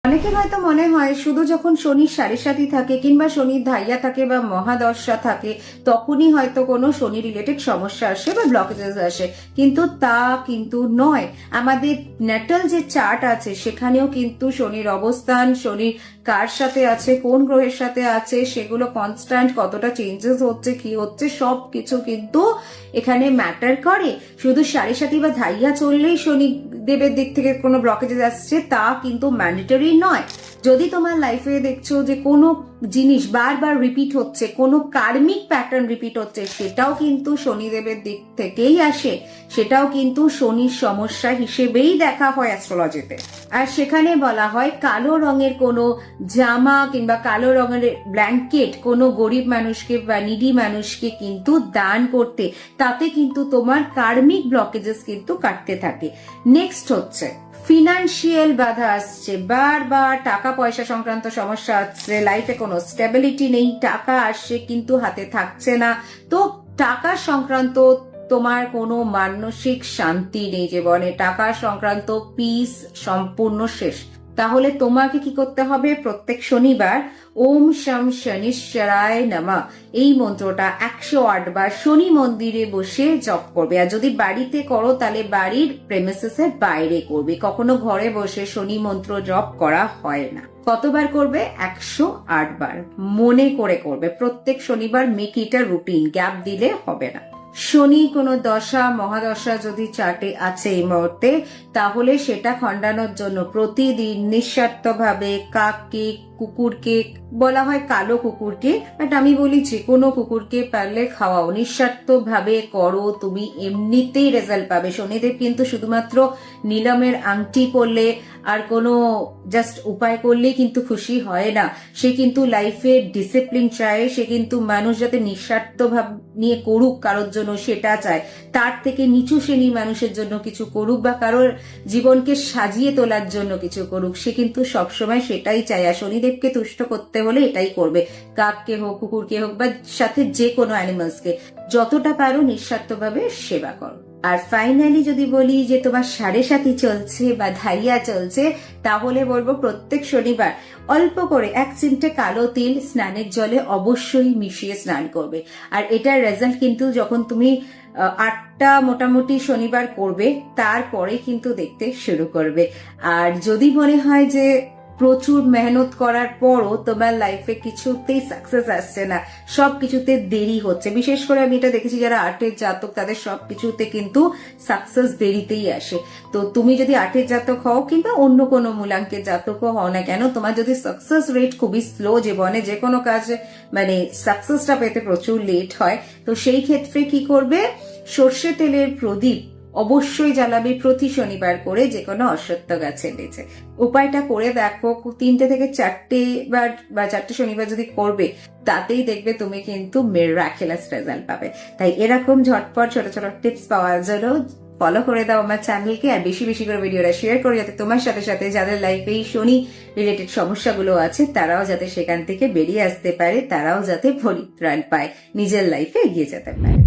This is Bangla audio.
অনেকের হয়তো মনে হয় শুধু যখন শনির সাড়ে সাথী থাকে কিংবা শনির ধাইয়া থাকে বা মহাদশা থাকে তখনই হয়তো কোনো শনি রিলেটেড সমস্যা আসে বা ব্লকেজেস আসে, কিন্তু তা কিন্তু নয়। আমাদের ন্যাটাল যে চার্ট আছে সেখানেও কিন্তু শনির অবস্থান, শনির কার সাথে আছে, কোন গ্রহের সাথে আছে, সেগুলো কনস্ট্যান্ট কতটা চেঞ্জেস হচ্ছে, কি হচ্ছে, সব কিছু কিন্তু এখানে ম্যাটার করে। শুধু সাড়ে সাথী বা ধাইয়া চললেই শনি দেবের দিক থেকে কোনো ব্লকেজেস আসছে তা কিন্তু ম্যান্ডেটরি নয়। যদি তোমার লাইফে দেখছো যে কোনো জিনিস বারবার রিপিট হচ্ছে, কোনো কার্মিক প্যাটার্ন রিপিট হচ্ছে, সেটাও কিন্তু শনিদেবের দিক থেকেই আসে, সেটাও কিন্তু শনির সমস্যা হিসেবেই দেখা হয় অ্যাস্ট্রোলজিতে। আর সেখানে বলা হয় কালো রঙের কোনো জামা কিংবা কালো রঙের ব্ল্যাঙ্কেট কোনো গরিব মানুষকে বা নিডি মানুষকে কিন্তু দান করতে, তাতে কিন্তু তোমার কার্মিক ব্লকেজেস কিন্তু কাটতে থাকে। নেক্সট হচ্ছে ফিনান্সিয়াল বাধা আসছে, বারবার টাকা পয়সা সংক্রান্ত সমস্যা আসছে, লাইফে কোনো স্টেবিলিটি নেই, টাকা আসছে কিন্তু হাতে থাকছে না, তো টাকা সংক্রান্ত তোমার কোনো মানসিক শান্তি নেই জীবনে, টাকা সংক্রান্ত পিস সম্পূর্ণ শেষ। তাহলে তোমাকে কি করতে হবে? প্রত্যেক শনিবার ওম শম শনিশ্চরায় নমঃ এই মন্ত্রটা 108 বার শনি মন্দিরে বসে জপ করবে। আর যদি বাড়িতে করো তাহলে বাড়ির প্রেমিসেসের বাইরে করবে, কখনো ঘরে বসে শনি মন্ত্র জপ করা হয় না। কতবার করবে? 108 বার মনে করে করবে প্রত্যেক শনিবার। Make it a routine, gap দিলে হবে না। শনি কোনো দশা মহাদশা যদি চার্টে আছে এই মুহূর্তে, তাহলে সেটা খণ্ডানোর জন্য প্রতিদিন নিঃস্বার্থভাবে কাককে, কুকুরকে, বলা হয় কালো কুকুরকে, বাট আমি বলি যে কোনো কুকুরকে পারলে খাওয়াও, নিঃস্বার্থভাবে করো, তুমি এমনিতেই রেজাল্ট পাবে। শনিদেব কিন্তু শুধুমাত্র নীলমের আংটি পরলে আর কোনো জাস্ট উপায় করলেই কিন্তু খুশি হয় না, সে কিন্তু লাইফে ডিসিপ্লিন চায়, সে কিন্তু মানুষ যাতে নিঃস্বার্থ ভাব নিয়ে করুক কারোর জন্য সেটা চায়, তার থেকে নিচু শ্রেণীর মানুষের জন্য কিছু করুক বা কারোর জীবনকে সাজিয়ে তোলার জন্য কিছু করুক, সে কিন্তু সবসময় সেটাই চায়। আর শনিদেবকে তুষ্ট করতে হলে এটাই করবে, কাককে হোক, কুকুরকে হোক বা সাথে যে কোনো অ্যানিমালসকে যতটা পারো নিঃস্বার্থভাবে সেবা করো। আর ফাইনালি যদি বলি যে তোমার সাড়ে সাথী চলছে বা ধাইয়া চলছে, তাহলে বলবো প্রত্যেক শনিবার অল্প করে 1 চিমটে কালো তিল স্নানের জলে অবশ্যই মিশিয়ে স্নান করবে। আর এটার রেজাল্ট কিন্তু যখন তুমি 8টা মোটামুটি শনিবার করবে তারপরে কিন্তু দেখতে শুরু করবে। আর যদি মনে হয় যে প্রচুর মেহনত করার পরও তোমার লাইফে কিছুতেই সাকসেস আসছে না, সবকিছুতে দেরি হচ্ছে, বিশেষ করে আমি এটা দেখেছি যারা 8-এর জাতক তাদের সবকিছুতে কিন্তু সাকসেস দেরিতেই আসে। তো তুমি যদি 8-এর জাতক হও কিংবা অন্য কোনো মূলাঙ্কের জাতকও হও না কেন, তোমার যদি সাকসেস রেট খুবই স্লো, জীবনে যে কোনো কাজে মানে সাকসেসটা পেতে প্রচুর লেট হয়, তো সেই ক্ষেত্রে কি করবে? সর্ষে তেলের প্রদীপ অবশ্যই জ্বালাবে প্রতি শনিবার করে যে কোনো অশ্বত্থ গাছের নিচে। উপায়টা করে দেখো, 3টে থেকে 4টে বা 4টে শনিবার যদি করবে, তাতেই দেখবে তুমি কিন্তু মিরাকুলাস রেজাল্ট পাবে। তাই এরকম ঝটপট ছোট ছোট টিপস পাওয়ার জন্য ফলো করে দাও আমার চ্যানেলকে, আর বেশি বেশি করে ভিডিওটা শেয়ার করো যাতে তোমার সাথে সাথে যাদের লাইফে এই শনি রিলেটেড সমস্যাগুলো আছে তারাও যাতে সেখান থেকে বেরিয়ে আসতে পারে, তারাও যাতে পরিত্রাণ পায়, নিজের লাইফে এগিয়ে যেতে পারে।